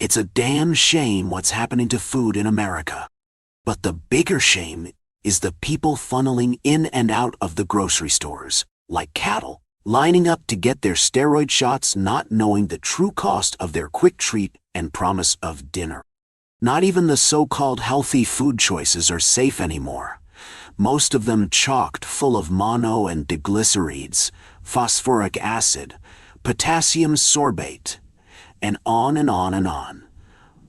It's a damn shame what's happening to food in America. But the bigger shame is the people funneling in and out of the grocery stores, like cattle, lining up to get their steroid shots, not knowing the true cost of their quick treat and promise of dinner. Not even the so-called healthy food choices are safe anymore. Most of them chocked full of mono and diglycerides, phosphoric acid, potassium sorbate, and on and on and on,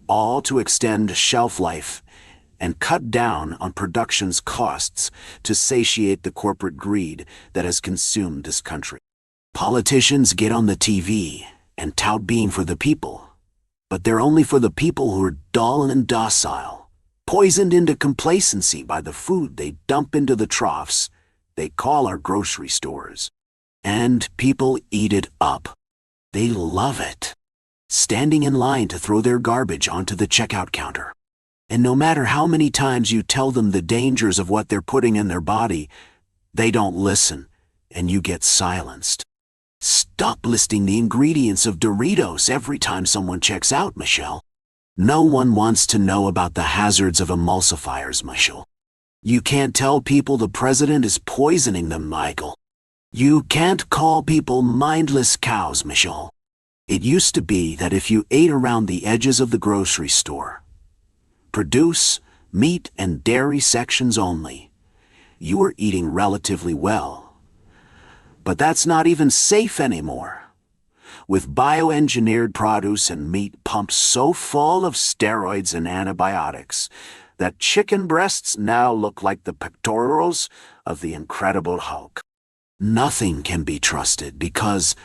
all to extend shelf life and cut down on production's costs to satiate the corporate greed that has consumed this country. Politicians get on the TV and tout being for the people, but they're only for the people who are dull and docile, poisoned into complacency by the food they dump into the troughs they call our grocery stores. And people eat it up. They love it, standing in line to throw their garbage onto the checkout counter. And no matter how many times you tell them the dangers of what they're putting in their body, they don't listen, and you get silenced. Stop listing the ingredients of Doritos every time someone checks out, Michelle. No one wants to know about the hazards of emulsifiers, Michelle. You can't tell people the president is poisoning them, Michael. You can't call people mindless cows, Michelle. It used to be that if you ate around the edges of the grocery store, produce, meat, and dairy sections only, you were eating relatively well. But that's not even safe anymore. With bioengineered produce and meat pumped so full of steroids and antibiotics that chicken breasts now look like the pectorals of the Incredible Hulk. Nothing can be trusted because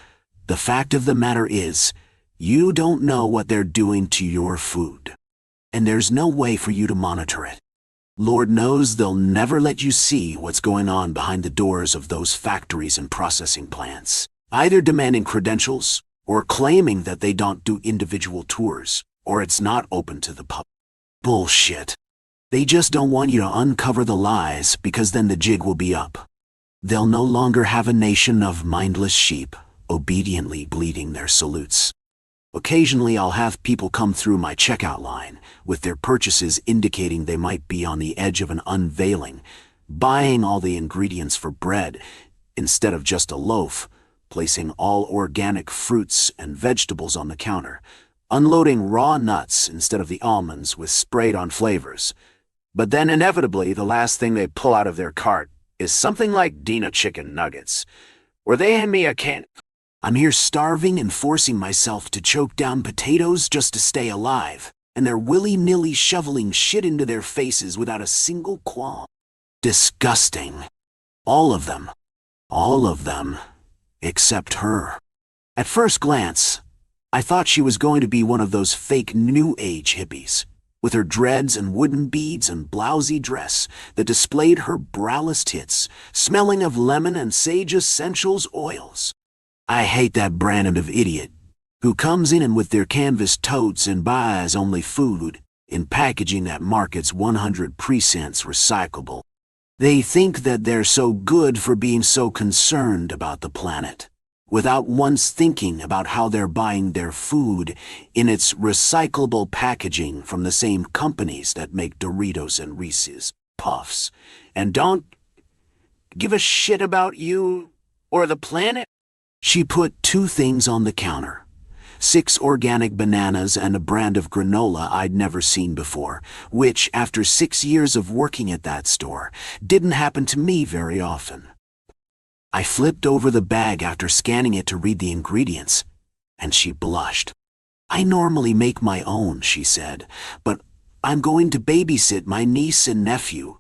the fact of the matter is, you don't know what they're doing to your food. And there's no way for you to monitor it. Lord knows they'll never let you see what's going on behind the doors of those factories and processing plants, either demanding credentials or claiming that they don't do individual tours or it's not open to the public. Bullshit. They just don't want you to uncover the lies because then the jig will be up. They'll no longer have a nation of mindless sheep obediently bleating their salutes. Occasionally I'll have people come through my checkout line with their purchases indicating they might be on the edge of an unveiling, buying all the ingredients for bread instead of just a loaf, placing all organic fruits and vegetables on the counter, unloading raw nuts instead of the almonds with sprayed-on flavors. But then inevitably the last thing they pull out of their cart is something like Dina chicken nuggets, or they hand me a can. I'm here starving and forcing myself to choke down potatoes just to stay alive, and they're willy-nilly shoveling shit into their faces without a single qualm. Disgusting. All of them. All of them. Except her. At first glance, I thought she was going to be one of those fake New Age hippies, with her dreads and wooden beads and blousy dress that displayed her browless tits, smelling of lemon and sage essentials oils. I hate that brand of idiot who comes in and with their canvas totes and buys only food in packaging that markets 100% recyclable. They think that they're so good for being so concerned about the planet, without once thinking about how they're buying their food in its recyclable packaging from the same companies that make Doritos and Reese's Puffs, and don't give a shit about you or the planet. She put 2 things on the counter, 6 organic bananas and a brand of granola I'd never seen before, which, after 6 years of working at that store, didn't happen to me very often. I flipped over the bag after scanning it to read the ingredients, and she blushed. I normally make my own, she said, but I'm going to babysit my niece and nephew,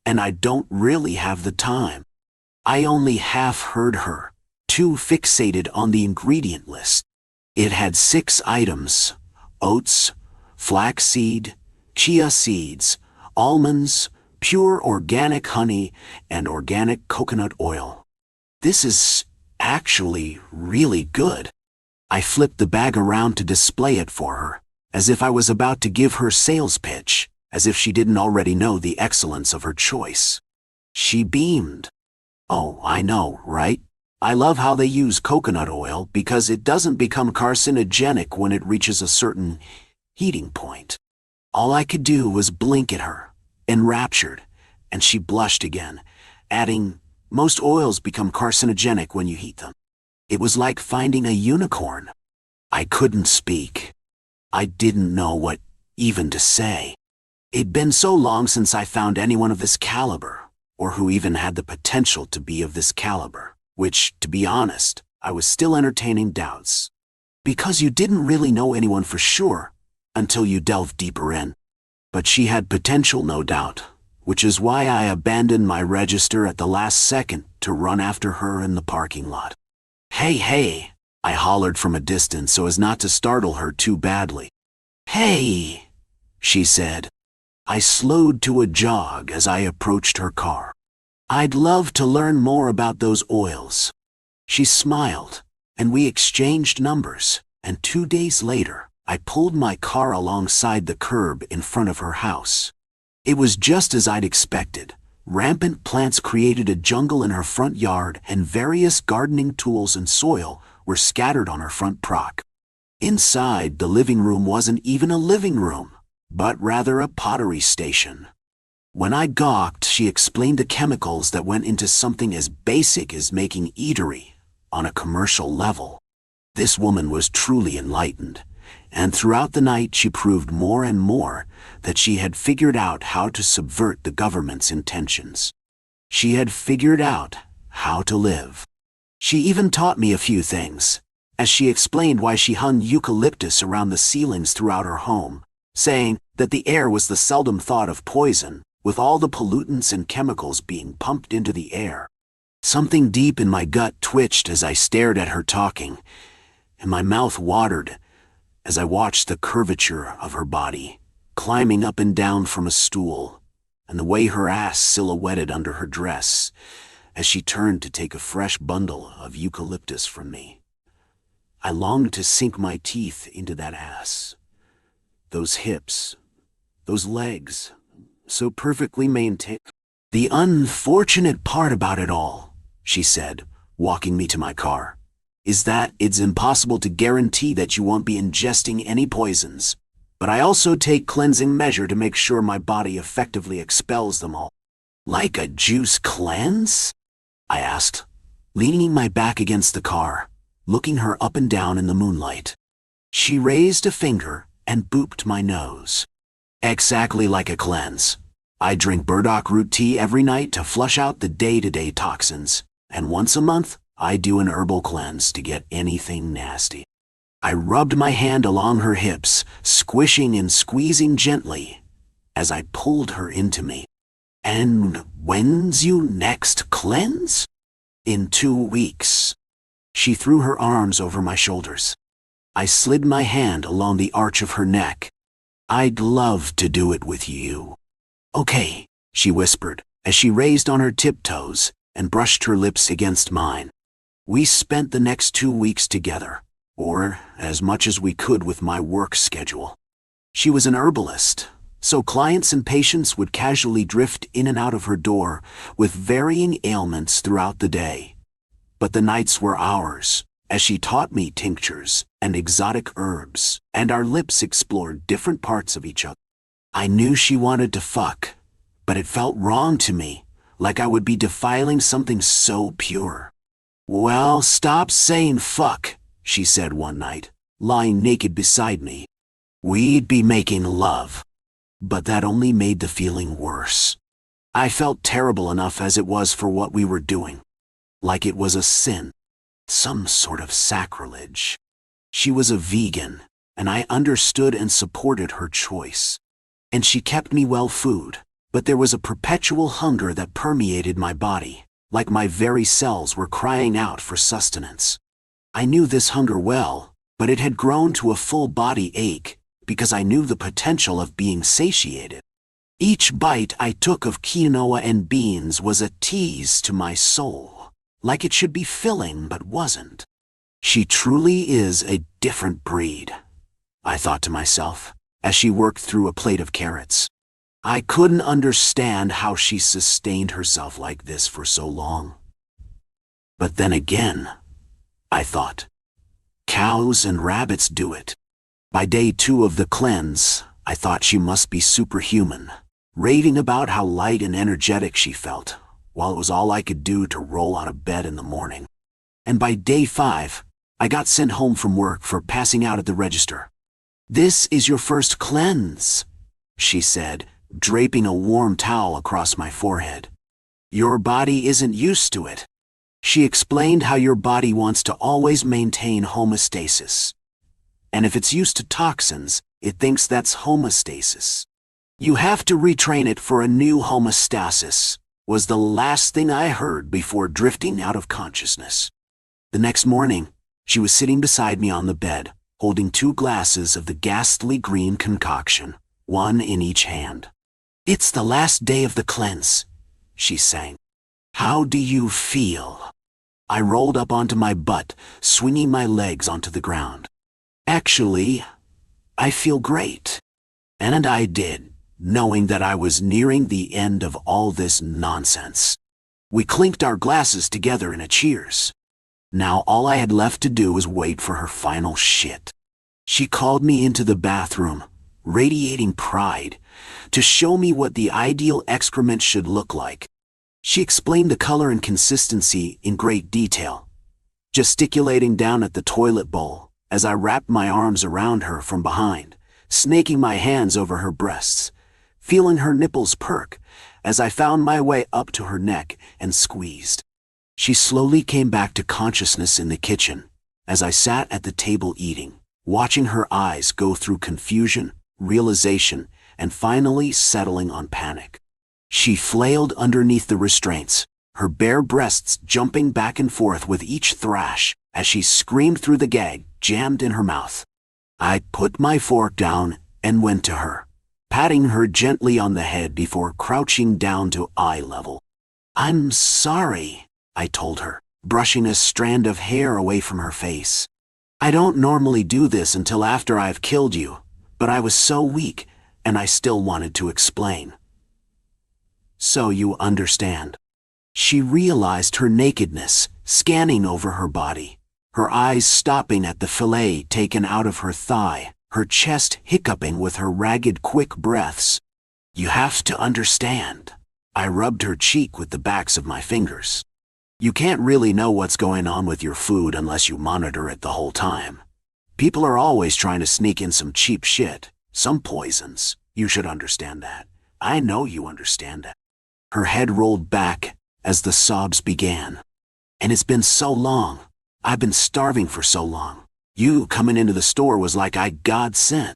and I don't really have the time. I only half heard her, too fixated on the ingredient list. It had 6 items: oats, flaxseed, chia seeds, almonds, pure organic honey, and organic coconut oil. This is actually really good. I flipped the bag around to display it for her, as if I was about to give her sales pitch, as if she didn't already know the excellence of her choice. She beamed. Oh, I know, right? I love how they use coconut oil because it doesn't become carcinogenic when it reaches a certain heating point. All I could do was blink at her, enraptured, and she blushed again, adding, "Most oils become carcinogenic when you heat them." It was like finding a unicorn. I couldn't speak. I didn't know what even to say. It'd been so long since I found anyone of this caliber, or who even had the potential to be of this caliber, which, to be honest, I was still entertaining doubts. Because you didn't really know anyone for sure until you delved deeper in. But she had potential, no doubt, which is why I abandoned my register at the last second to run after her in the parking lot. "Hey, hey," I hollered from a distance so as not to startle her too badly. "Hey," she said. I slowed to a jog as I approached her car. "I'd love to learn more about those oils." She smiled, and we exchanged numbers, and 2 days later, I pulled my car alongside the curb in front of her house. It was just as I'd expected. Rampant plants created a jungle in her front yard, and various gardening tools and soil were scattered on her front proc. Inside, the living room wasn't even a living room, but rather a pottery station. When I gawked, she explained the chemicals that went into something as basic as making eatery on a commercial level. This woman was truly enlightened, and throughout the night she proved more and more that she had figured out how to subvert the government's intentions. She had figured out how to live. She even taught me a few things, as she explained why she hung eucalyptus around the ceilings throughout her home, saying that the air was the seldom thought of poison, with all the pollutants and chemicals being pumped into the air. Something deep in my gut twitched as I stared at her talking, and my mouth watered as I watched the curvature of her body, climbing up and down from a stool, and the way her ass silhouetted under her dress as she turned to take a fresh bundle of eucalyptus from me. I longed to sink my teeth into that ass. Those hips, those legs, so perfectly maintained. "The unfortunate part about it all," she said, walking me to my car, "is that it's impossible to guarantee that you won't be ingesting any poisons. But I also take cleansing measure to make sure my body effectively expels them all." "Like a juice cleanse?" I asked, leaning my back against the car, looking her up and down in the moonlight. She raised a finger and booped my nose. "Exactly like a cleanse. I drink burdock root tea every night to flush out the day-to-day toxins, and once a month, I do an herbal cleanse to get anything nasty." I rubbed my hand along her hips, squishing and squeezing gently as I pulled her into me. "And when's you next cleanse?" "In 2 weeks." She threw her arms over my shoulders. I slid my hand along the arch of her neck. "I'd love to do it with you." "Okay," she whispered, as she raised on her tiptoes and brushed her lips against mine. We spent the next 2 weeks together, or as much as we could with my work schedule. She was an herbalist, so clients and patients would casually drift in and out of her door with varying ailments throughout the day. But the nights were ours, as she taught me tinctures and exotic herbs, and our lips explored different parts of each other. I knew she wanted to fuck, but it felt wrong to me, like I would be defiling something so pure. "Well, stop saying fuck," she said one night, lying naked beside me. "We'd be making love." But that only made the feeling worse. I felt terrible enough as it was for what we were doing. Like it was a sin. Some sort of sacrilege. She was a vegan, and I understood and supported her choice. And she kept me well food, but there was a perpetual hunger that permeated my body, like my very cells were crying out for sustenance. I knew this hunger well, but it had grown to a full body ache because I knew the potential of being satiated. Each bite I took of quinoa and beans was a tease to my soul, like it should be filling but wasn't. She truly is a different breed, I thought to myself, as she worked through a plate of carrots. I couldn't understand how she sustained herself like this for so long. But then again, I thought, cows and rabbits do it. By day 2 of the cleanse, I thought she must be superhuman, raving about how light and energetic she felt, while it was all I could do to roll out of bed in the morning. And by day 5, I got sent home from work for passing out at the register. "This is your first cleanse," she said, draping a warm towel across my forehead. "Your body isn't used to it." She explained how your body wants to always maintain homeostasis. And if it's used to toxins, it thinks that's homeostasis. You have to retrain it for a new homeostasis, was the last thing I heard before drifting out of consciousness. The next morning, she was sitting beside me on the bed, holding 2 glasses of the ghastly green concoction, one in each hand. "It's the last day of the cleanse," she sang. "How do you feel?" I rolled up onto my butt, swinging my legs onto the ground. "Actually, I feel great." And I did, knowing that I was nearing the end of all this nonsense. We clinked our glasses together in a cheers. Now all I had left to do was wait for her final shit. She called me into the bathroom, radiating pride, to show me what the ideal excrement should look like. She explained the color and consistency in great detail, gesticulating down at the toilet bowl as I wrapped my arms around her from behind, snaking my hands over her breasts, feeling her nipples perk as I found my way up to her neck and squeezed. She slowly came back to consciousness in the kitchen as I sat at the table eating, watching her eyes go through confusion, realization, and finally settling on panic. She flailed underneath the restraints, her bare breasts jumping back and forth with each thrash as she screamed through the gag jammed in her mouth. I put my fork down and went to her, patting her gently on the head before crouching down to eye level. "I'm sorry," I told her, brushing a strand of hair away from her face. "I don't normally do this until after I've killed you, but I was so weak, and I still wanted to explain." "So you understand." She realized her nakedness, scanning over her body, her eyes stopping at the fillet taken out of her thigh, her chest hiccuping with her ragged, quick breaths. "You have to understand." I rubbed her cheek with the backs of my fingers. "You can't really know what's going on with your food unless you monitor it the whole time. People are always trying to sneak in some cheap shit, some poisons. You should understand that. I know you understand that." Her head rolled back as the sobs began. "And it's been so long. I've been starving for so long. You coming into the store was like I God sent."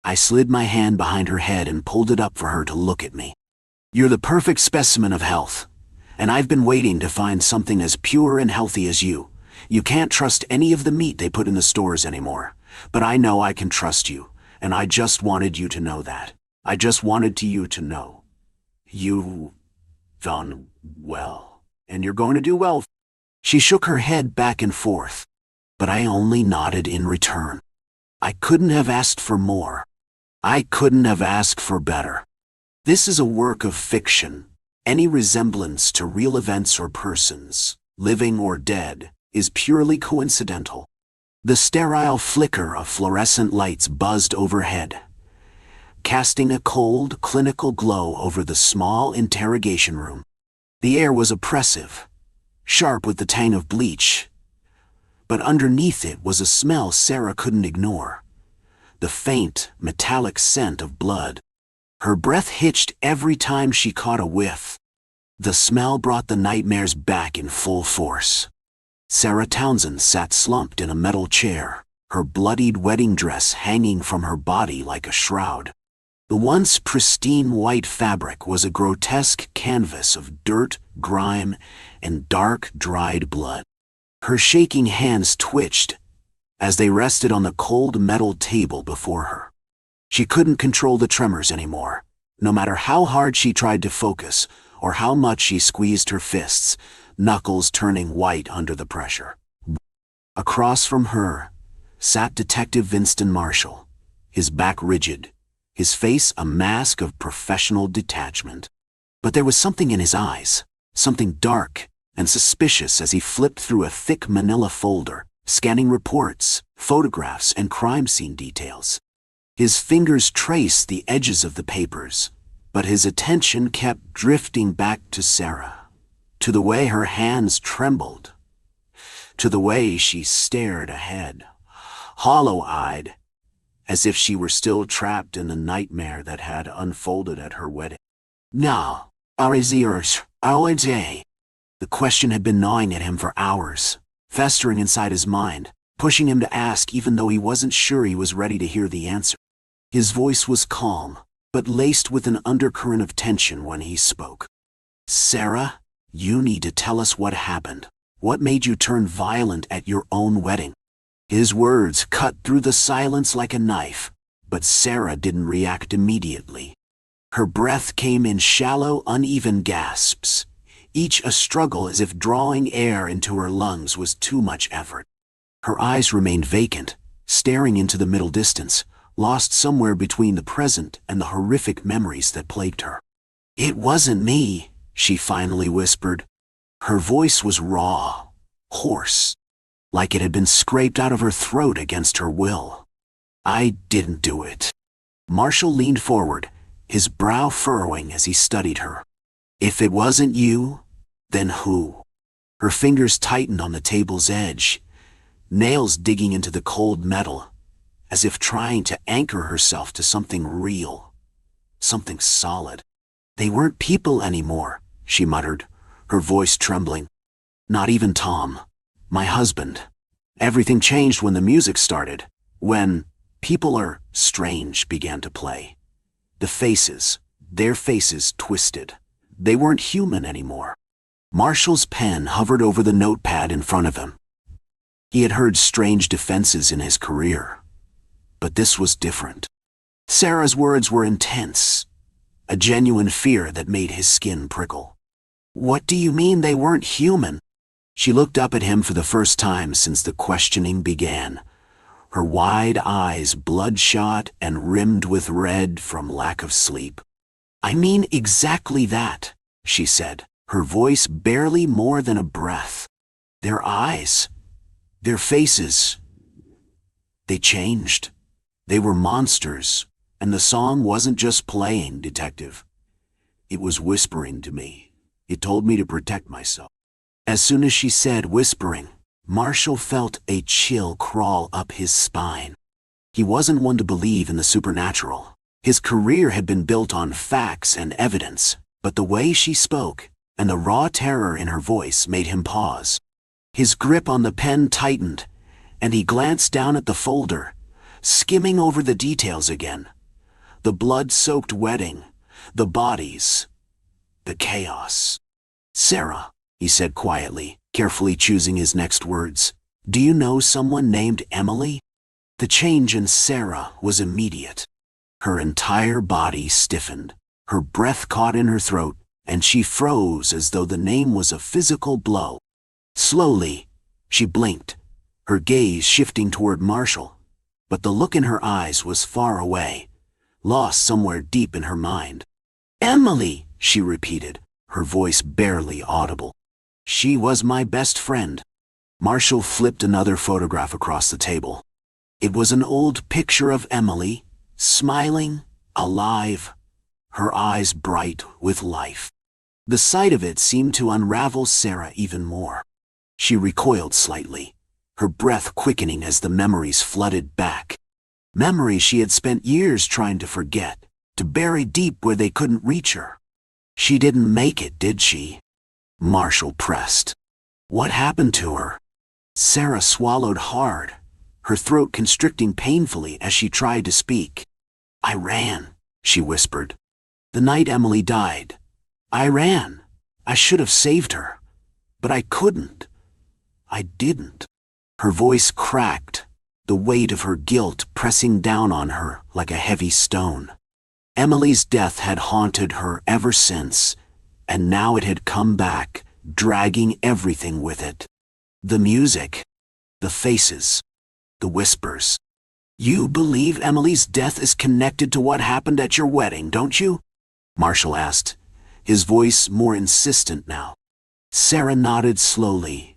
I slid my hand behind her head and pulled it up for her to look at me. "You're the perfect specimen of health, and I've been waiting to find something as pure and healthy as you. You can't trust any of the meat they put in the stores anymore, but I know I can trust you, and I just wanted you to know that. I just wanted you to know. You've done well, and you're going to do well." She shook her head back and forth, but I only nodded in return. I couldn't have asked for more. I couldn't have asked for better. This is a work of fiction. Any resemblance to real events or persons, living or dead, is purely coincidental. The sterile flicker of fluorescent lights buzzed overhead, casting a cold, clinical glow over the small interrogation room. The air was oppressive, sharp with the tang of bleach, but underneath it was a smell Sarah couldn't ignore. The faint, metallic scent of blood. Her breath hitched every time she caught a whiff. The smell brought the nightmares back in full force. Sarah Townsend sat slumped in a metal chair, her bloodied wedding dress hanging from her body like a shroud. The once pristine white fabric was a grotesque canvas of dirt, grime, and dark, dried blood. Her shaking hands twitched as they rested on the cold metal table before her. She couldn't control the tremors anymore. No matter how hard she tried to focus, or how much she squeezed her fists, knuckles turning white under the pressure. Across from her sat Detective Vincent Marshall, his back rigid, his face a mask of professional detachment. But there was something in his eyes, something dark and suspicious as he flipped through a thick manila folder, scanning reports, photographs, and crime scene details. His fingers traced the edges of the papers, but his attention kept drifting back to Sarah, to the way her hands trembled, to the way she stared ahead, hollow-eyed, as if she were still trapped in the nightmare that had unfolded at her wedding. Now, is yours, the question had been gnawing at him for hours, festering inside his mind, pushing him to ask even though he wasn't sure he was ready to hear the answer. His voice was calm, but laced with an undercurrent of tension when he spoke. Sarah, you need to tell us what happened. What made you turn violent at your own wedding? His words cut through the silence like a knife, but Sarah didn't react immediately. Her breath came in shallow, uneven gasps, each a struggle as if drawing air into her lungs was too much effort. Her eyes remained vacant, staring into the middle distance, lost somewhere between the present and the horrific memories that plagued her. It wasn't me, she finally whispered. Her voice was raw, hoarse, like it had been scraped out of her throat against her will. I didn't do it. Marshall leaned forward, his brow furrowing as he studied her. If it wasn't you, then who? Her fingers tightened on the table's edge, nails digging into the cold metal, as if trying to anchor herself to something real, something solid. They weren't people anymore, she muttered, her voice trembling. Not even Tom, my husband. Everything changed when the music started, when People Are Strange began to play. The faces, their faces twisted. They weren't human anymore. Marshall's pen hovered over the notepad in front of him. He had heard strange defenses in his career, but this was different. Sarah's words were intense, a genuine fear that made his skin prickle. What do you mean they weren't human? She looked up at him for the first time since the questioning began, her wide eyes bloodshot and rimmed with red from lack of sleep. I mean exactly that, she said, her voice barely more than a breath. Their eyes, their faces, they changed. They were monsters, and the song wasn't just playing, detective. It was whispering to me. It told me to protect myself. As soon as she said whispering, Marshall felt a chill crawl up his spine. He wasn't one to believe in the supernatural. His career had been built on facts and evidence, but the way she spoke and the raw terror in her voice made him pause. His grip on the pen tightened, and he glanced down at the folder, skimming over the details again. The blood-soaked wedding, the bodies, the chaos. Sarah, he said quietly, carefully choosing his next words, do you know someone named Emily? The change in Sarah was immediate. Her entire body stiffened, her breath caught in her throat, and she froze as though the name was a physical blow. Slowly, she blinked, her gaze shifting toward Marshall, but the look in her eyes was far away, lost somewhere deep in her mind. Emily, she repeated, her voice barely audible. She was my best friend. Marshall flipped another photograph across the table. It was an old picture of Emily, smiling, alive, her eyes bright with life. The sight of it seemed to unravel Sarah even more. She recoiled slightly, her breath quickening as the memories flooded back. Memories she had spent years trying to forget, to bury deep where they couldn't reach her. She didn't make it, did she? Marshall pressed. What happened to her? Sarah swallowed hard, her throat constricting painfully as she tried to speak. I ran, she whispered. The night Emily died. I ran. I should have saved her. But I couldn't. I didn't. Her voice cracked, the weight of her guilt pressing down on her like a heavy stone. Emily's death had haunted her ever since, and now it had come back, dragging everything with it. The music, the faces, the whispers. You believe Emily's death is connected to what happened at your wedding, don't you? Marshall asked, his voice more insistent now. Sarah nodded slowly,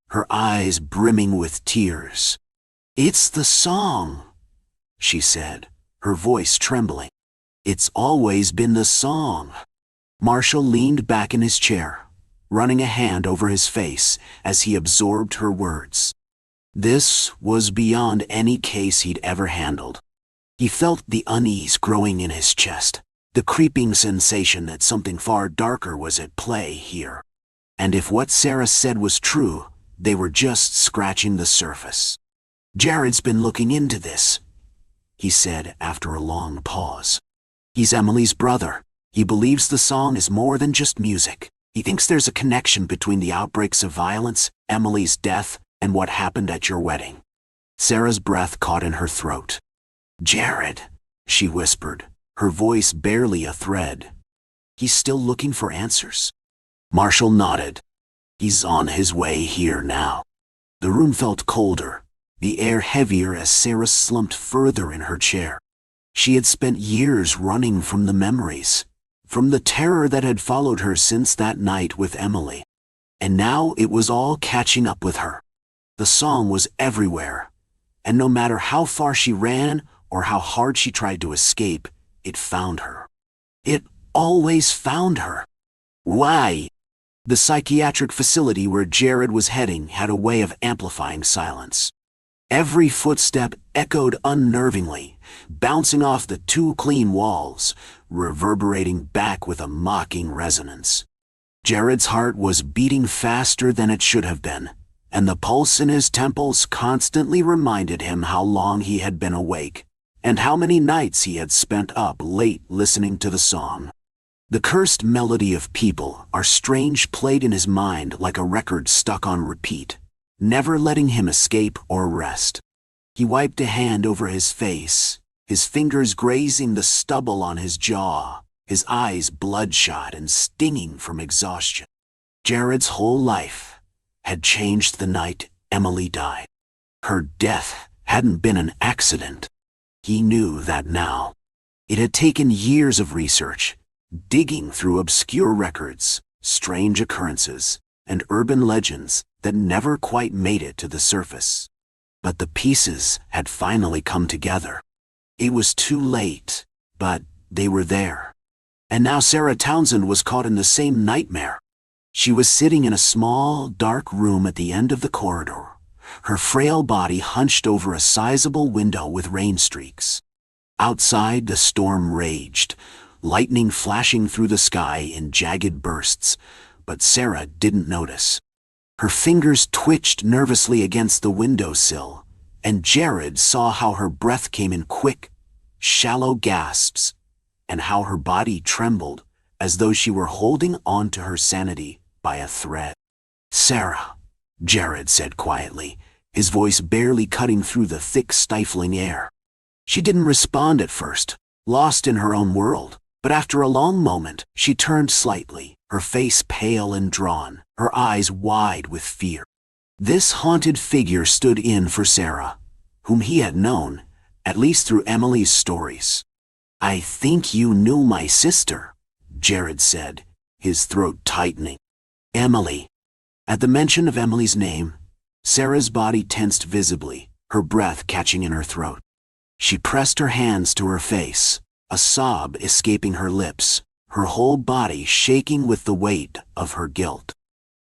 her eyes brimming with tears. "It's the song," she said, her voice trembling. "It's always been the song." Marshall leaned back in his chair, running a hand over his face as he absorbed her words. This was beyond any case he'd ever handled. He felt the unease growing in his chest, the creeping sensation that something far darker was at play here. And if what Sarah said was true, they were just scratching the surface. "Jared's been looking into this," he said after a long pause. "He's Emily's brother. He believes the song is more than just music. He thinks there's a connection between the outbreaks of violence, Emily's death, and what happened at your wedding." Sarah's breath caught in her throat. "Jared," she whispered, her voice barely a thread. "He's still looking for answers?" Marshall nodded. "He's on his way here now." The room felt colder, the air heavier as Sarah slumped further in her chair. She had spent years running from the memories, from the terror that had followed her since that night with Emily. And now it was all catching up with her. The song was everywhere, and no matter how far she ran or how hard she tried to escape, it found her. It always found her. Why? The psychiatric facility where Jared was heading had a way of amplifying silence. Every footstep echoed unnervingly, bouncing off the two clean walls, reverberating back with a mocking resonance. Jared's heart was beating faster than it should have been, and the pulse in his temples constantly reminded him how long he had been awake, and how many nights he had spent up late listening to the song. The cursed melody of people are strange played in his mind like a record stuck on repeat, never letting him escape or rest. He wiped a hand over his face, his fingers grazing the stubble on his jaw, his eyes bloodshot and stinging from exhaustion. Jared's whole life had changed the night Emily died. Her death hadn't been an accident. He knew that now. It had taken years of research, digging through obscure records, strange occurrences, and urban legends that never quite made it to the surface. But the pieces had finally come together. It was too late, but they were there. And now Sarah Townsend was caught in the same nightmare. She was sitting in a small, dark room at the end of the corridor, her frail body hunched over a sizable window with rain streaks. Outside, the storm raged, lightning flashing through the sky in jagged bursts, but Sarah didn't notice. Her fingers twitched nervously against the windowsill, and Jared saw how her breath came in quick, shallow gasps, and how her body trembled as though she were holding on to her sanity by a thread. "Sarah," Jared said quietly, his voice barely cutting through the thick, stifling air. She didn't respond at first, lost in her own world, but after a long moment, she turned slightly, her face pale and drawn, her eyes wide with fear. This haunted figure stood in for Sarah, whom he had known, at least through Emily's stories. "I think you knew my sister," Jared said, his throat tightening. "Emily." At the mention of Emily's name, Sarah's body tensed visibly, her breath catching in her throat. She pressed her hands to her face, a sob escaping her lips, her whole body shaking with the weight of her guilt.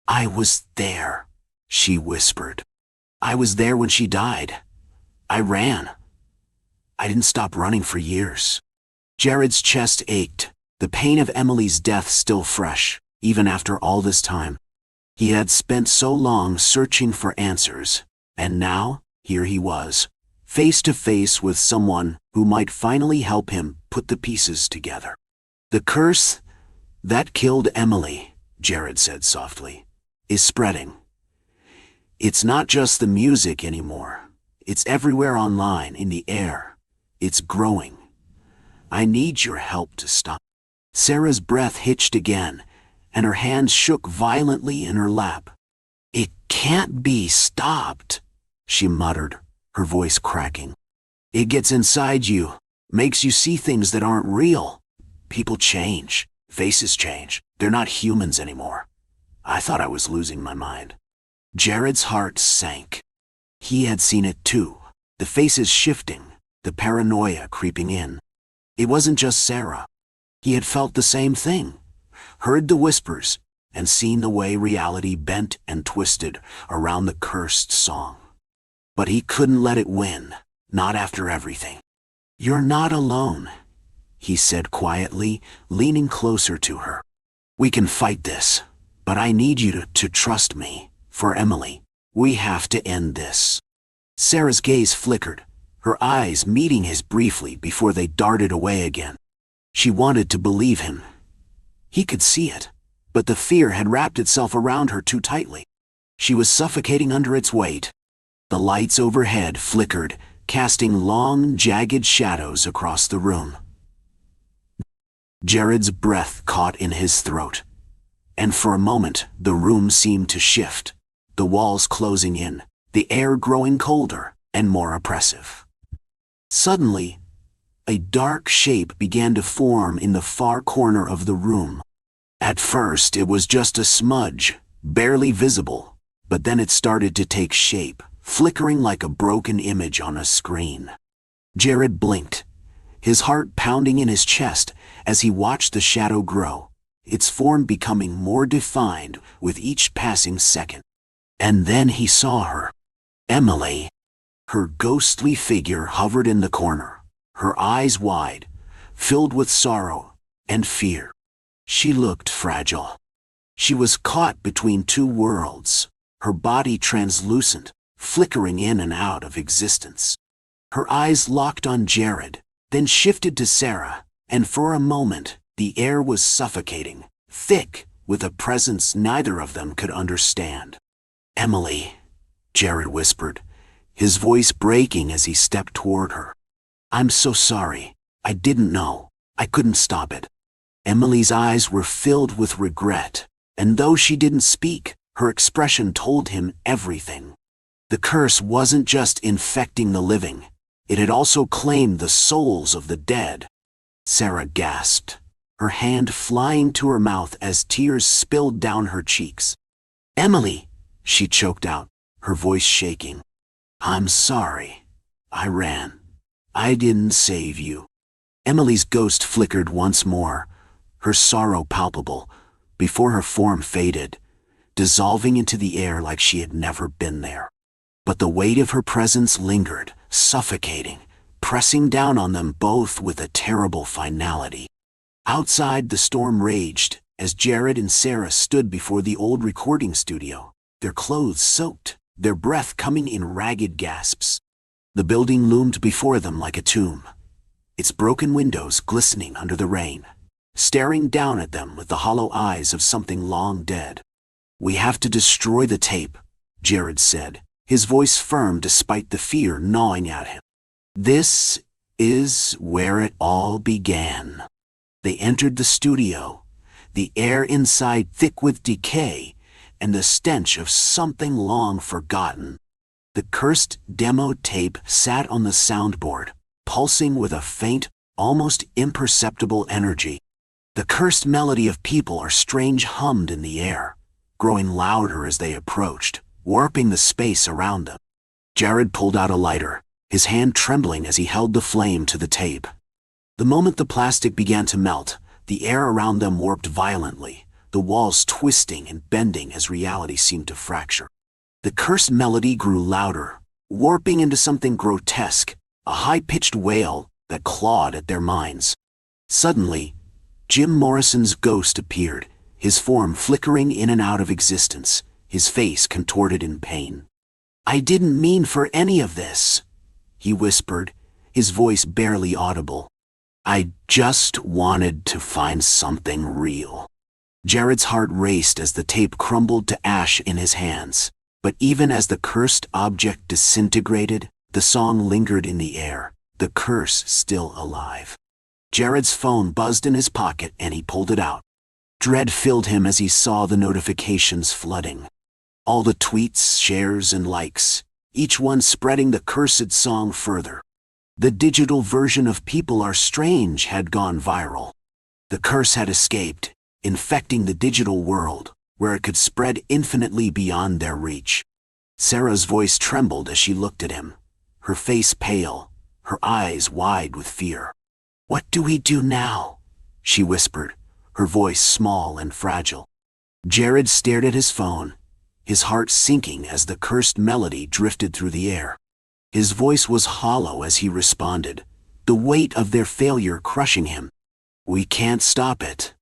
"I was there," she whispered. "I was there when she died. I ran. I didn't stop running for years." Jared's chest ached, the pain of Emily's death still fresh, even after all this time. He had spent so long searching for answers, and now, here he was, face to face with someone who might finally help him put the pieces together. "The curse that killed Emily," Jared said softly, "is spreading. It's not just the music anymore. It's everywhere online, in the air. It's growing. I need your help to stop." Sarah's breath hitched again, and her hands shook violently in her lap. "It can't be stopped," she muttered, her voice cracking. "It gets inside you, makes you see things that aren't real. People change, faces change. They're not humans anymore. I thought I was losing my mind." Jared's heart sank. He had seen it too. The faces shifting, the paranoia creeping in. It wasn't just Sarah. He had felt the same thing, heard the whispers, and seen the way reality bent and twisted around the cursed song. But he couldn't let it win, not after everything. "You're not alone," he said quietly, leaning closer to her. "We can fight this, but I need you to trust me. For Emily, we have to end this." Sarah's gaze flickered, her eyes meeting his briefly before they darted away again. She wanted to believe him. He could see it, but the fear had wrapped itself around her too tightly. She was suffocating under its weight. The lights overhead flickered, casting long, jagged shadows across the room. Jared's breath caught in his throat, and for a moment the room seemed to shift, the walls closing in, the air growing colder and more oppressive. Suddenly, a dark shape began to form in the far corner of the room. At first it was just a smudge, barely visible, but then it started to take shape, flickering like a broken image on a screen. Jared blinked, his heart pounding in his chest as he watched the shadow grow, its form becoming more defined with each passing second. And then he saw her. Emily. Her ghostly figure hovered in the corner, her eyes wide, filled with sorrow and fear. She looked fragile. She was caught between two worlds, her body translucent, flickering in and out of existence. Her eyes locked on Jared, then shifted to Sarah, and for a moment, the air was suffocating, thick with a presence neither of them could understand. "Emily," Jared whispered, his voice breaking as he stepped toward her. "I'm so sorry. I didn't know. I couldn't stop it." Emily's eyes were filled with regret, and though she didn't speak, her expression told him everything. The curse wasn't just infecting the living, it had also claimed the souls of the dead. Sarah gasped, her hand flying to her mouth as tears spilled down her cheeks. "Emily," she choked out, her voice shaking. "I'm sorry. I ran. I didn't save you." Emily's ghost flickered once more, her sorrow palpable, before her form faded, dissolving into the air like she had never been there. But the weight of her presence lingered, suffocating, pressing down on them both with a terrible finality. Outside, the storm raged as Jared and Sarah stood before the old recording studio, their clothes soaked, their breath coming in ragged gasps. The building loomed before them like a tomb, its broken windows glistening under the rain, staring down at them with the hollow eyes of something long dead. "We have to destroy the tape," Jared said, his voice firm despite the fear gnawing at him. "This is where it all began." They entered the studio, the air inside thick with decay and the stench of something long forgotten. The cursed demo tape sat on the soundboard, pulsing with a faint, almost imperceptible energy. The cursed melody of people or strange hummed in the air, growing louder as they approached, warping the space around them. Jared pulled out a lighter, his hand trembling as he held the flame to the tape. The moment the plastic began to melt, the air around them warped violently, the walls twisting and bending as reality seemed to fracture. The cursed melody grew louder, warping into something grotesque, a high-pitched wail that clawed at their minds. Suddenly, Jim Morrison's ghost appeared, his form flickering in and out of existence, his face contorted in pain. "I didn't mean for any of this," he whispered, his voice barely audible. "I just wanted to find something real." Jared's heart raced as the tape crumbled to ash in his hands, but even as the cursed object disintegrated, the song lingered in the air, the curse still alive. Jared's phone buzzed in his pocket and he pulled it out. Dread filled him as he saw the notifications flooding. All the tweets, shares, and likes, each one spreading the cursed song further. The digital version of People Are Strange had gone viral. The curse had escaped, infecting the digital world, where it could spread infinitely beyond their reach. Sarah's voice trembled as she looked at him, her face pale, her eyes wide with fear. "What do we do now?" she whispered, her voice small and fragile. Jared stared at his phone, his heart sinking as the cursed melody drifted through the air. His voice was hollow as he responded, the weight of their failure crushing him. "We can't stop it."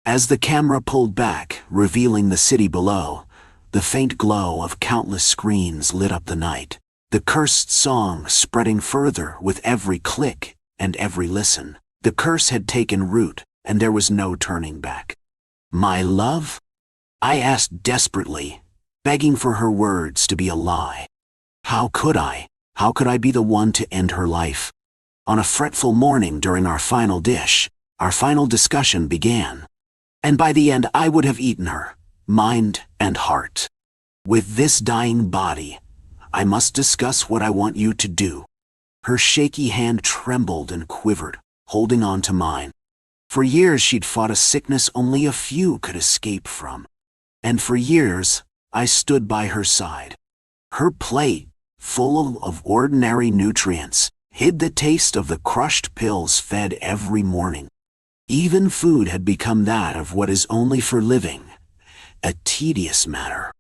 As the camera pulled back, revealing the city below, the faint glow of countless screens lit up the night, the cursed song spreading further with every click and every listen. The curse had taken root, and there was no turning back. "My love?" I asked desperately, begging for her words to be a lie. How could I? How could I be the one to end her life? On a fretful morning during our final dish, our final discussion began. And by the end I would have eaten her, mind and heart. "With this dying body, I must discuss what I want you to do." Her shaky hand trembled and quivered, holding on to mine. For years she'd fought a sickness only a few could escape from. And for years, I stood by her side. Her plate, full of ordinary nutrients, hid the taste of the crushed pills fed every morning. Even food had become that of what is only for living, a tedious matter.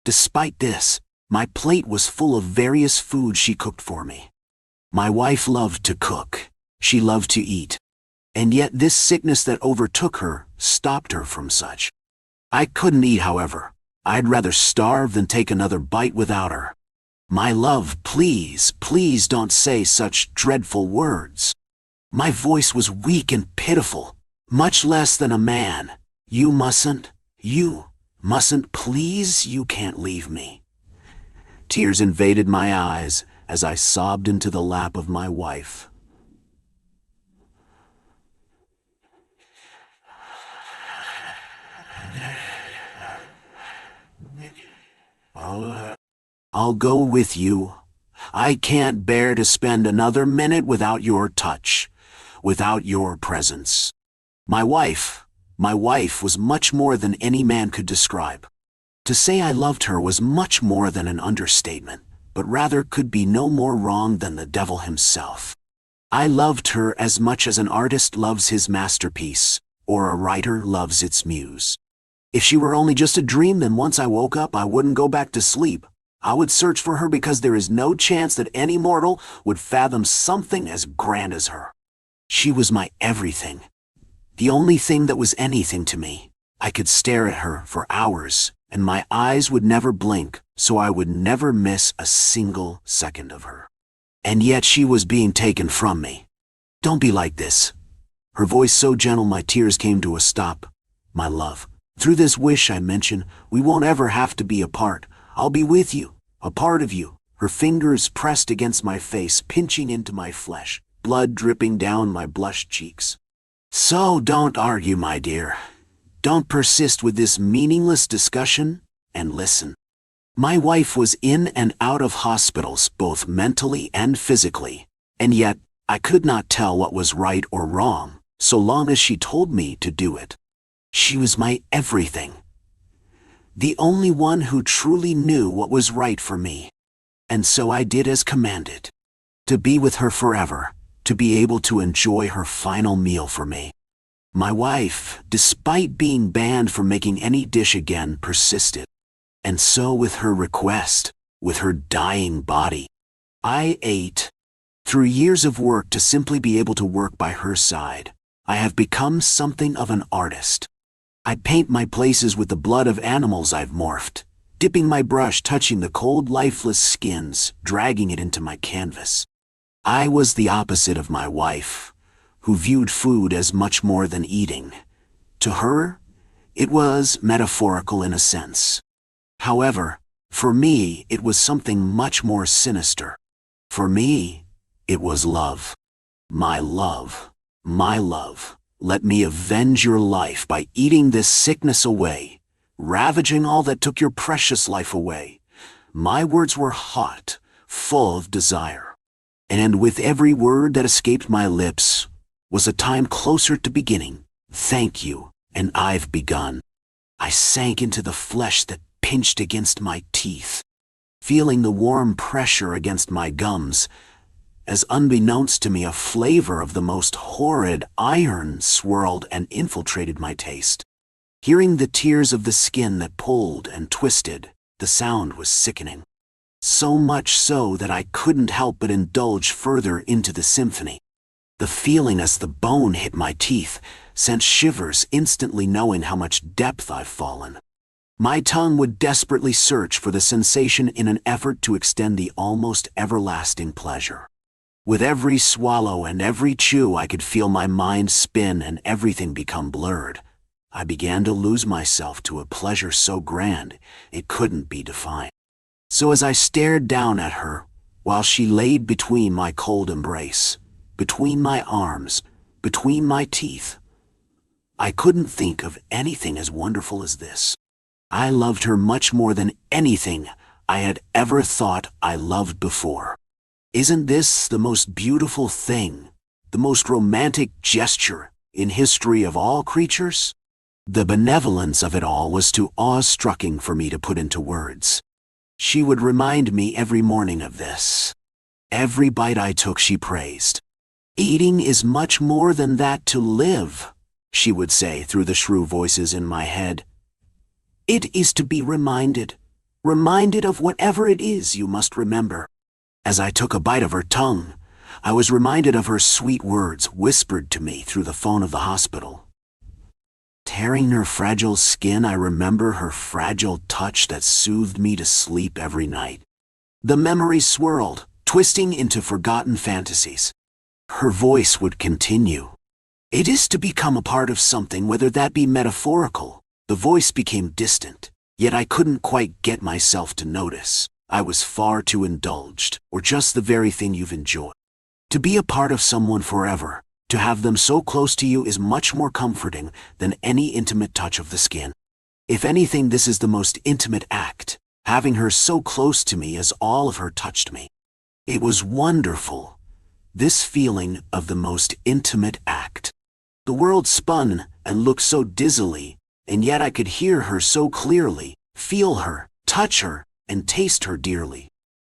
Despite this, my plate was full of various foods she cooked for me. My wife loved to cook. She loved to eat. And yet this sickness that overtook her stopped her from such. I couldn't eat, however. I'd rather starve than take another bite without her. "My love, please, please don't say such dreadful words." My voice was weak and pitiful, much less than a man. You mustn't, please, you can't leave me." Tears invaded my eyes as I sobbed into the lap of my wife. "I'll go with you. I can't bear to spend another minute without your touch, without your presence." My wife was much more than any man could describe. To say I loved her was much more than an understatement, but rather could be no more wrong than the devil himself. I loved her as much as an artist loves his masterpiece, or a writer loves its muse. If she were only just a dream, then once I woke up, I wouldn't go back to sleep. I would search for her because there is no chance that any mortal would fathom something as grand as her. She was my everything. The only thing that was anything to me. I could stare at her for hours, and my eyes would never blink, so I would never miss a single second of her. And yet she was being taken from me. "Don't be like this." Her voice so gentle my tears came to a stop. "My love, through this wish I mention, we won't ever have to be apart. I'll be with you, a part of you." Her fingers pressed against my face, pinching into my flesh, blood dripping down my blushed cheeks. "So don't argue, my dear. Don't persist with this meaningless discussion, and listen." My wife was in and out of hospitals, both mentally and physically, and yet I could not tell what was right or wrong, so long as she told me to do it. She was my everything. The only one who truly knew what was right for me. And so I did as commanded. To be with her forever, to be able to enjoy her final meal for me. My wife, despite being banned from making any dish again, persisted. And so with her request, with her dying body, I ate. Through years of work to simply be able to work by her side, I have become something of an artist. I paint my places with the blood of animals I've morphed, dipping my brush, touching the cold, lifeless skins, dragging it into my canvas. I was the opposite of my wife, who viewed food as much more than eating. To her, it was metaphorical in a sense. However, for me, it was something much more sinister. For me, it was love. My love, my love. Let me avenge your life by eating this sickness away, ravaging all that took your precious life away. My words were hot, full of desire. And with every word that escaped my lips was a time closer to beginning. Thank you, and I've begun. I sank into the flesh that pinched against my teeth, feeling the warm pressure against my gums, as unbeknownst to me a flavor of the most horrid iron swirled and infiltrated my taste. Hearing the tears of the skin that pulled and twisted, the sound was sickening. So much so that I couldn't help but indulge further into the symphony. The feeling as the bone hit my teeth sent shivers instantly, knowing how much depth I've fallen. My tongue would desperately search for the sensation in an effort to extend the almost everlasting pleasure. With every swallow and every chew, I could feel my mind spin and everything become blurred. I began to lose myself to a pleasure so grand it couldn't be defined. So as I stared down at her, while she laid between my cold embrace, between my arms, between my teeth, I couldn't think of anything as wonderful as this. I loved her much more than anything I had ever thought I loved before. Isn't this the most beautiful thing, the most romantic gesture in history of all creatures? The benevolence of it all was too awe-striking for me to put into words. She would remind me every morning of this. Every bite I took, she praised. "Eating is much more than that to live," she would say through the shrew voices in my head. "It is to be reminded of whatever it is you must remember." As I took a bite of her tongue, I was reminded of her sweet words whispered to me through the phone of the hospital. Tearing her fragile skin, I remember her fragile touch that soothed me to sleep every night. The memories swirled, twisting into forgotten fantasies. Her voice would continue. "It is to become a part of something, whether that be metaphorical." The voice became distant, yet I couldn't quite get myself to notice. I was far too indulged, or just the very thing you've enjoyed. To be a part of someone forever, to have them so close to you, is much more comforting than any intimate touch of the skin. If anything, this is the most intimate act, having her so close to me as all of her touched me. It was wonderful, this feeling of the most intimate act. The world spun and looked so dizzily, and yet I could hear her so clearly, feel her, touch her, and taste her dearly.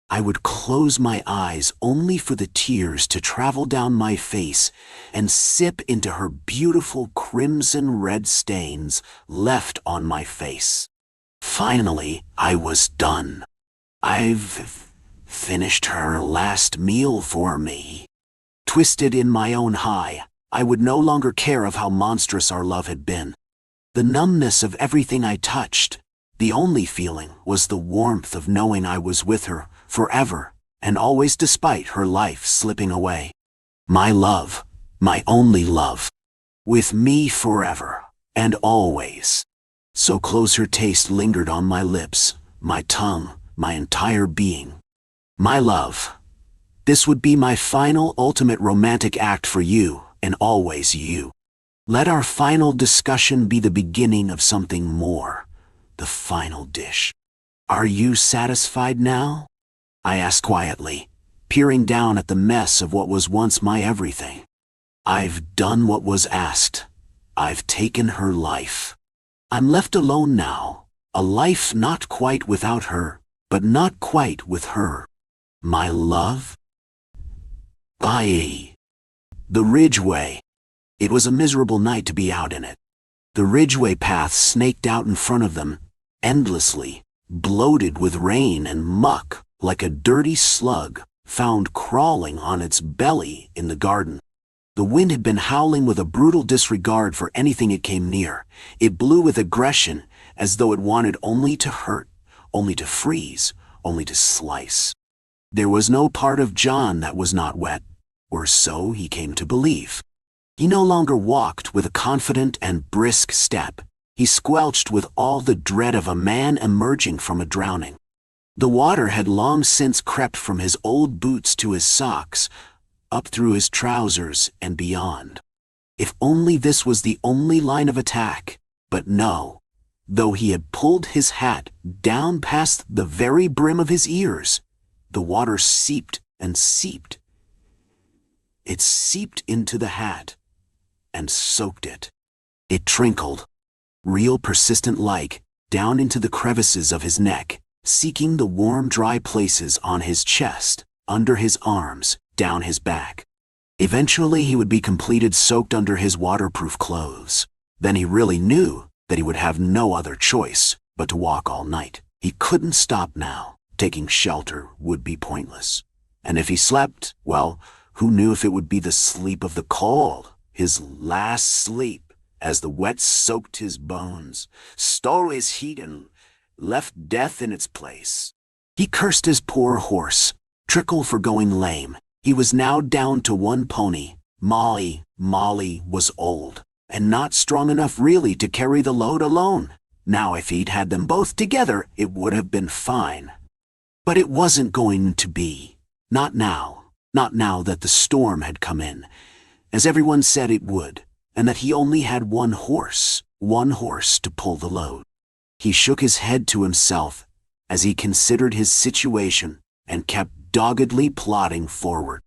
I would close my eyes only for the tears to travel down my face and sip into her beautiful crimson red stains left on my face. Finally, I was done. I've finished her last meal for me. Twisted in my own high, I would no longer care of how monstrous our love had been. The numbness of everything I touched, the only feeling was the warmth of knowing I was with her forever and always, despite her life slipping away. My love, my only love, with me forever and always. So close her taste lingered on my lips, my tongue, my entire being. My love, this would be my final ultimate romantic act for you and always you. Let our final discussion be the beginning of something more. The final dish. Are you satisfied now? I asked quietly, peering down at the mess of what was once my everything. I've done what was asked. I've taken her life. I'm left alone now, a life not quite without her, but not quite with her. My love? Bye. The Ridgeway. It was a miserable night to be out in it. The Ridgeway path snaked out in front of them, endlessly, bloated with rain and muck, like a dirty slug found crawling on its belly in the garden. The wind had been howling with a brutal disregard for anything it came near. It blew with aggression, as though it wanted only to hurt, only to freeze, only to slice. There was no part of John that was not wet, or so he came to believe. He no longer walked with a confident and brisk step. He squelched with all the dread of a man emerging from a drowning. The water had long since crept from his old boots to his socks, up through his trousers and beyond. If only this was the only line of attack, but no. Though he had pulled his hat down past the very brim of his ears, the water seeped and seeped. It seeped into the hat and soaked it. It trickled, real persistent like, down into the crevices of his neck, seeking the warm dry places on his chest, under his arms, down his back. Eventually he would be completed soaked under his waterproof clothes. Then he really knew that he would have no other choice but to walk all night. He couldn't stop now. Taking shelter would be pointless. And if he slept, well, who knew if it would be the sleep of the cold, his last sleep, as the wet soaked his bones, stole his heat and left death in its place. He cursed his poor horse, Trickle, for going lame. He was now down to one pony, Molly. Molly was old, and not strong enough really to carry the load alone. Now if he'd had them both together, it would have been fine. But it wasn't going to be. Not now. Not now that the storm had come in, as everyone said it would, and that he only had one horse to pull the load. He shook his head to himself as he considered his situation and kept doggedly plodding forward.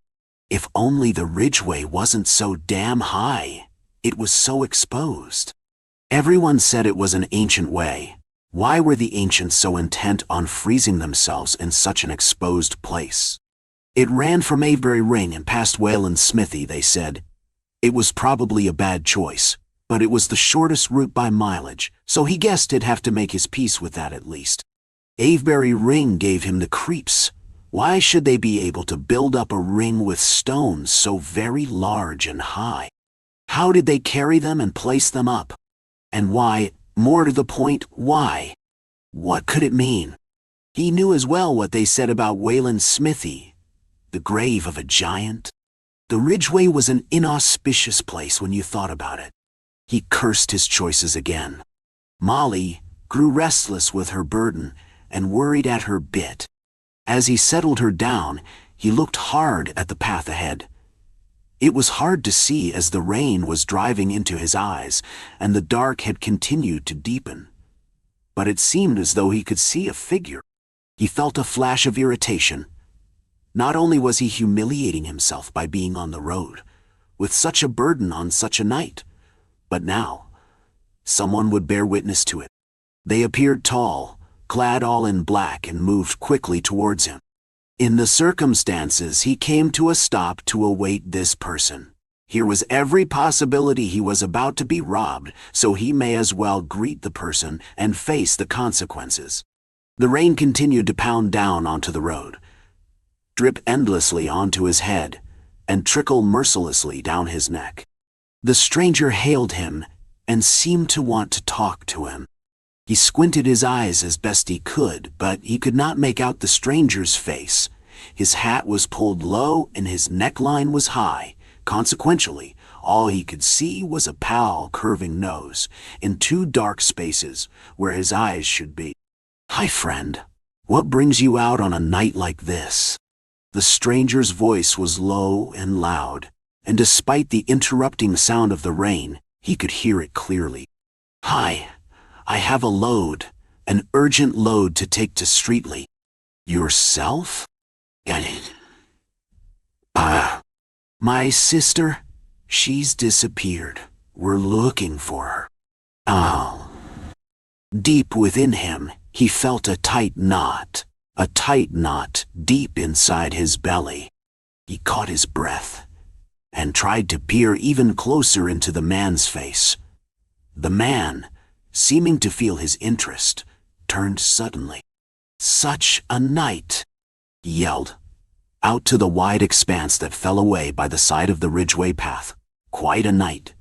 If only the ridgeway wasn't so damn high. It was so exposed. Everyone said it was an ancient way. Why were the ancients so intent on freezing themselves in such an exposed place? It ran from Avebury Ring and past Wayland's smithy, they said. It was probably a bad choice, but it was the shortest route by mileage, so he guessed he'd have to make his peace with that at least. Avebury Ring gave him the creeps. Why should they be able to build up a ring with stones so very large and high? How did they carry them and place them up? And why, more to the point, why? What could it mean? He knew as well what they said about Wayland's smithy. The grave of a giant? The ridgeway was an inauspicious place when you thought about it. He cursed his choices again. Molly grew restless with her burden and worried at her bit. As he settled her down, he looked hard at the path ahead. It was hard to see as the rain was driving into his eyes and the dark had continued to deepen. But it seemed as though he could see a figure. He felt a flash of irritation. Not only was he humiliating himself by being on the road, with such a burden on such a night, but now someone would bear witness to it. They appeared tall, clad all in black, and moved quickly towards him. In the circumstances, he came to a stop to await this person. Here was every possibility he was about to be robbed, so he may as well greet the person and face the consequences. The rain continued to pound down onto the road, drip endlessly onto his head, and trickle mercilessly down his neck. The stranger hailed him and seemed to want to talk to him. He squinted his eyes as best he could, but he could not make out the stranger's face. His hat was pulled low and his neckline was high. Consequently, all he could see was a pale, curving nose in two dark spaces where his eyes should be. "Hi, friend. What brings you out on a night like this?" The stranger's voice was low and loud, and despite the interrupting sound of the rain, he could hear it clearly. "Hi, I have a load, an urgent load to take to Streatley." "Yourself?" My sister, she's disappeared. We're looking for her." "Oh." Deep within him, he felt a tight knot deep inside his belly. He caught his breath and tried to peer even closer into the man's face. The man, seeming to feel his interest, turned suddenly. "Such a night!" he yelled, out to the wide expanse that fell away by the side of the ridgeway path. "Quite a night,"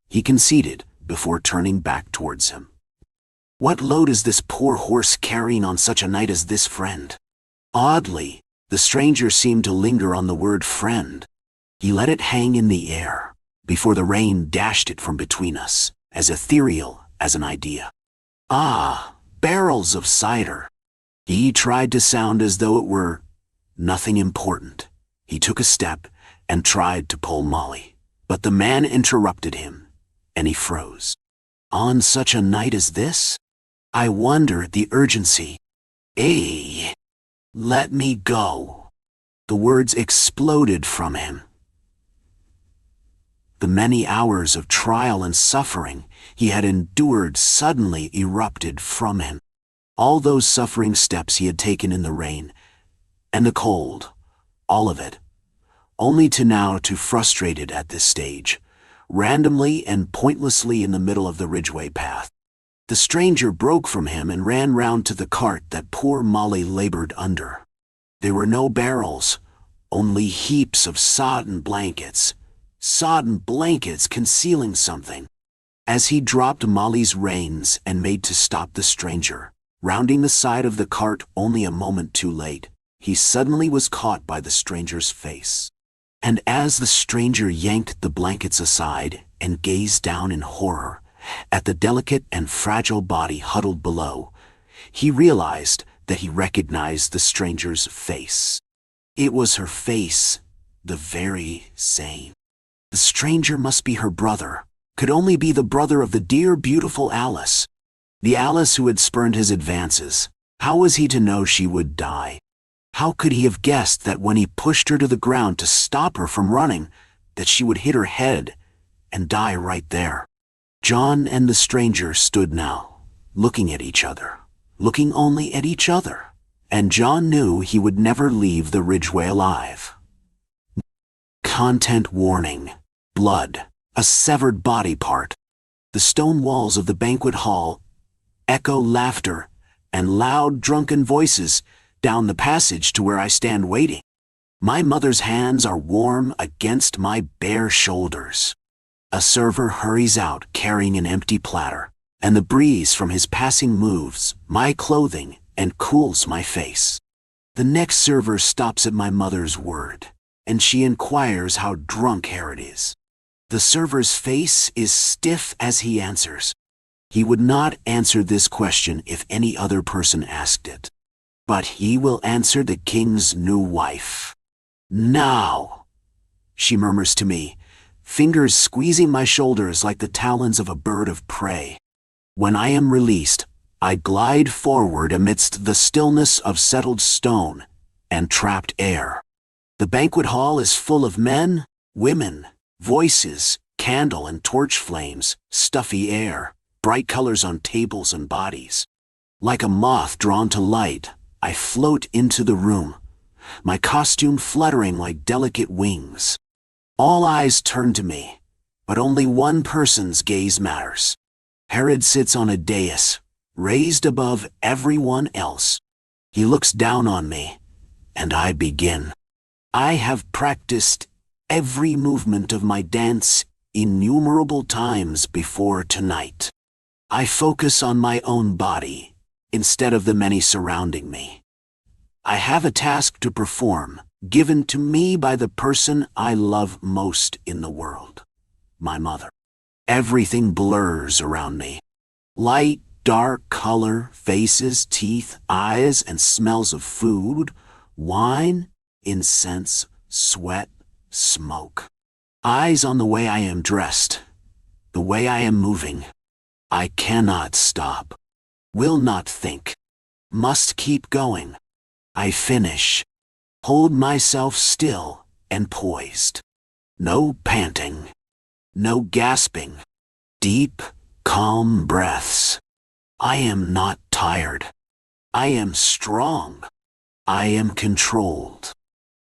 he conceded before turning back towards him. "What load is this poor horse carrying on such a night as this, friend?" Oddly, the stranger seemed to linger on the word friend. He let it hang in the air before the rain dashed it from between us, as ethereal as an idea. "Ah, barrels of cider." He tried to sound as though it were nothing important. He took a step and tried to pull Molly, but the man interrupted him, and he froze. "On such a night as this? I wonder at the urgency." "Hey, let me go." The words exploded from him. The many hours of trial and suffering he had endured suddenly erupted from him. All those suffering steps he had taken in the rain and the cold, all of it, only to now to frustrated at this stage, randomly and pointlessly in the middle of the Ridgeway path. The stranger broke from him and ran round to the cart that poor Molly labored under. There were no barrels, only heaps of sodden blankets concealing something. As he dropped Molly's reins and made to stop the stranger, rounding the side of the cart only a moment too late, he suddenly was caught by the stranger's face. And as the stranger yanked the blankets aside and gazed down in horror at the delicate and fragile body huddled below, he realized that he recognized the stranger's face. It was her face, the very same. The stranger must be her brother, could only be the brother of the dear, beautiful Alice. The Alice who had spurned his advances. How was he to know she would die? How could he have guessed that when he pushed her to the ground to stop her from running, that she would hit her head and die right there? John and the stranger stood now, looking at each other, looking only at each other, and John knew he would never leave the Ridgeway alive. Content warning. Blood. A severed body part. The stone walls of the banquet hall echo laughter and loud drunken voices down the passage to where I stand waiting. My mother's hands are warm against my bare shoulders. A server hurries out carrying an empty platter, and the breeze from his passing moves my clothing and cools my face. The next server stops at my mother's word, and she inquires how drunk Herod is. The server's face is stiff as he answers. He would not answer this question if any other person asked it. But he will answer the king's new wife. Now, she murmurs to me, fingers squeezing my shoulders like the talons of a bird of prey. When I am released, I glide forward amidst the stillness of settled stone and trapped air. The banquet hall is full of men, women, voices, candle and torch flames, stuffy air, bright colors on tables and bodies. Like a moth drawn to light, I float into the room, my costume fluttering like delicate wings. All eyes turn to me, but only one person's gaze matters. Herod sits on a dais, raised above everyone else. He looks down on me, and I begin. I have practiced every movement of my dance innumerable times before tonight. I focus on my own body instead of the many surrounding me. I have a task to perform, given to me by the person I love most in the world, my mother. Everything blurs around me. Light, dark, color, faces, teeth, eyes, and smells of food, wine, incense, sweat, smoke. Eyes on the way I am dressed, the way I am moving. I cannot stop. Will not think. Must keep going. I finish. Hold myself still and poised. No panting. No gasping. Deep, calm breaths. I am not tired. I am strong. I am controlled.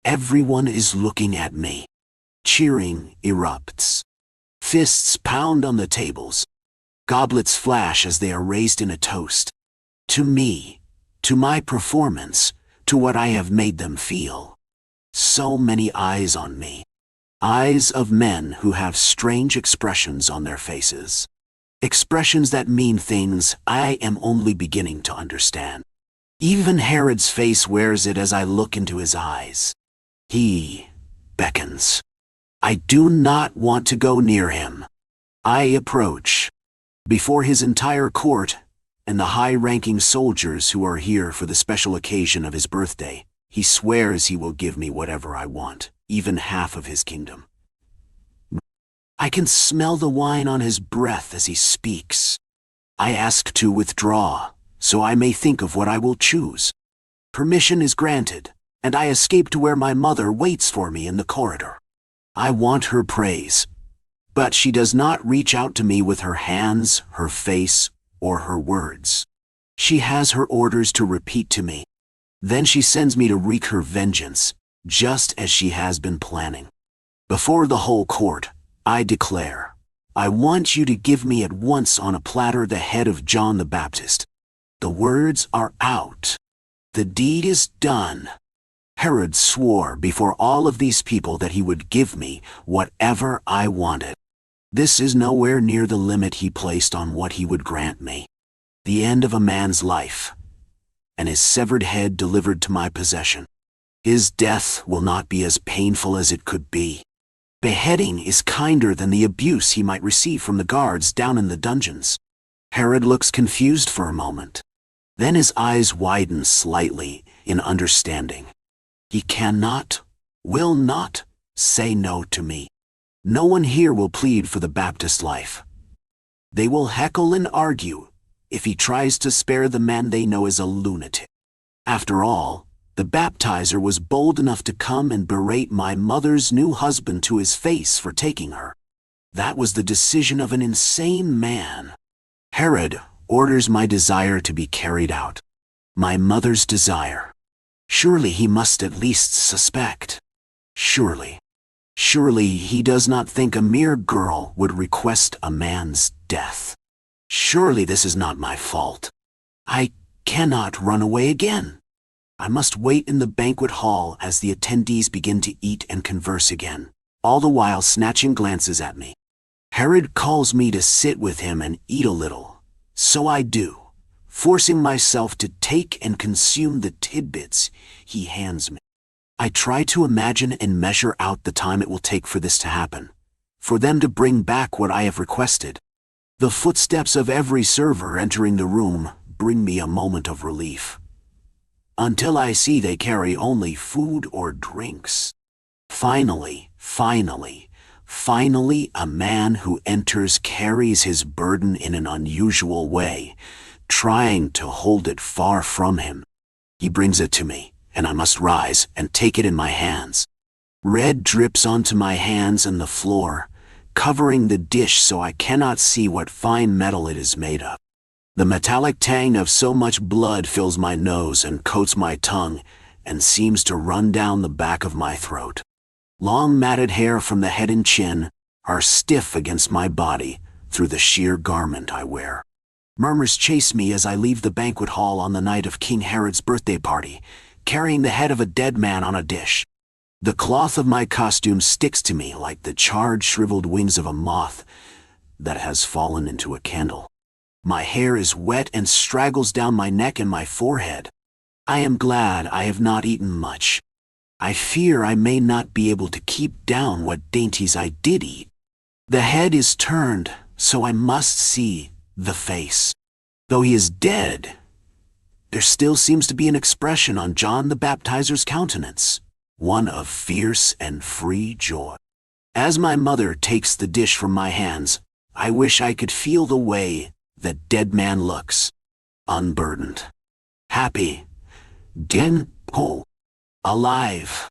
Everyone is looking at me. Cheering erupts. Fists pound on the tables. Goblets flash as they are raised in a toast. To me, to my performance, to what I have made them feel. So many eyes on me. Eyes of men who have strange expressions on their faces. Expressions that mean things I am only beginning to understand. Even Herod's face wears it as I look into his eyes. He beckons. I do not want to go near him. I approach. Before his entire court and the high-ranking soldiers who are here for the special occasion of his birthday, he swears he will give me whatever I want, even half of his kingdom. I can smell the wine on his breath as he speaks. I ask to withdraw, so I may think of what I will choose. Permission is granted, and I escape to where my mother waits for me in the corridor. I want her praise, But she does not reach out to me with her hands, her face, or her words. She has her orders to repeat to me. Then she sends me to wreak her vengeance, just as she has been planning. Before the whole court, I declare, I want you to give me at once on a platter the head of John the Baptist. The words are out. The deed is done. Herod swore before all of these people that he would give me whatever I wanted. This is nowhere near the limit he placed on what he would grant me. The end of a man's life, and his severed head delivered to my possession. His death will not be as painful as it could be. Beheading is kinder than the abuse he might receive from the guards down in the dungeons. Herod looks confused for a moment. Then his eyes widen slightly in understanding. He cannot, will not, say no to me. No one here will plead for the Baptist life. They will heckle and argue if he tries to spare the man they know is a lunatic. After all, the baptizer was bold enough to come and berate my mother's new husband to his face for taking her. That was the decision of an insane man. Herod orders my desire to be carried out. My mother's desire. Surely he must at least suspect. Surely he does not think a mere girl would request a man's death. Surely this is not my fault. I cannot run away again. I must wait in the banquet hall as the attendees begin to eat and converse again, all the while snatching glances at me. Herod calls me to sit with him and eat a little. So I do, forcing myself to take and consume the tidbits he hands me. I try to imagine and measure out the time it will take for this to happen, for them to bring back what I have requested. The footsteps of every server entering the room bring me a moment of relief, until I see they carry only food or drinks. Finally, a man who enters carries his burden in an unusual way, trying to hold it far from him. He brings it to me, and I must rise and take it in my hands. Red drips onto my hands and the floor, covering the dish so I cannot see what fine metal it is made of. The metallic tang of so much blood fills my nose and coats my tongue and seems to run down the back of my throat. Long matted hair from the head and chin are stiff against my body through the sheer garment I wear. Murmurs chase me as I leave the banquet hall on the night of King Herod's birthday party, carrying the head of a dead man on a dish. The cloth of my costume sticks to me like the charred, shriveled wings of a moth that has fallen into a candle. My hair is wet and straggles down my neck and my forehead. I am glad I have not eaten much. I fear I may not be able to keep down what dainties I did eat. The head is turned, so I must see the face. Though he is dead, there still seems to be an expression on John the Baptizer's countenance, one of fierce and free joy. As my mother takes the dish from my hands, I wish I could feel the way that dead man looks, unburdened, happy, alive.